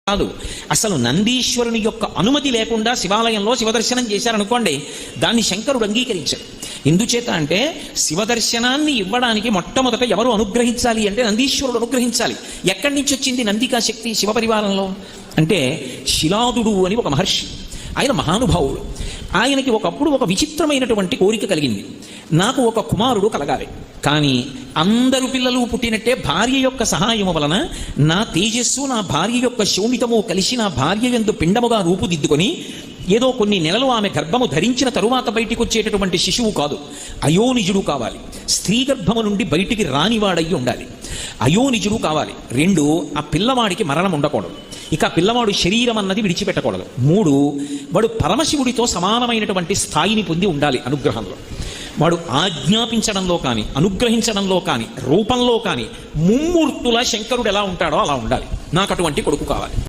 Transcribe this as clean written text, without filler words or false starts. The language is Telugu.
కాదు. అసలు నందీశ్వరుని యొక్క అనుమతి లేకుండా శివాలయంలో శివదర్శనం చేశారనుకోండి, దాన్ని శంకరుడు అంగీకరించాడు. ఎందుచేత అంటే శివదర్శనాన్ని ఇవ్వడానికి మొట్టమొదట ఎవరు అనుగ్రహించాలి అంటే నందీశ్వరుడు అనుగ్రహించాలి. ఎక్కడి నుంచి వచ్చింది నందికా శక్తి శివపరివారంలో అంటే శిలాదుడు అని ఒక మహర్షి, ఆయన మహానుభావుడు. ఆయనకి ఒకప్పుడు ఒక విచిత్రమైనటువంటి కోరిక కలిగింది, నాకు ఒక కుమారుడు కలగాలి, కానీ అందరు పిల్లలు పుట్టినట్టే భార్య యొక్క సహాయము వలన నా తేజస్సు నా భార్య యొక్క శోణితము కలిసి నా భార్య యందు పిండముగా రూపుదిద్దుకొని ఏదో కొన్ని నెలలు ఆమె గర్భము ధరించిన తరువాత బయటికి వచ్చేటటువంటి శిశువు కాదు, అయోనిజుడు కావాలి. స్త్రీ గర్భము నుండి బయటికి రానివాడయ్యి ఉండాలి, అయోనిజుడు కావాలి. 2, ఆ పిల్లవాడికి మరణం ఉండకూడదు, ఇక పిల్లవాడు శరీరం అన్నది విడిచిపెట్టకూడదు. 3, వాడు పరమశివుడితో సమానమైనటువంటి స్థాయిని పొంది ఉండాలి అనుగ్రహంలో. వాడు ఆజ్ఞాపించడంలో కానీ అనుగ్రహించడంలో కానీ రూపంలో కానీ ముమ్మూర్తుల శంకరుడు ఎలా ఉంటాడో అలా ఉండాలి. నాకు అటువంటి కొడుకు కావాలి.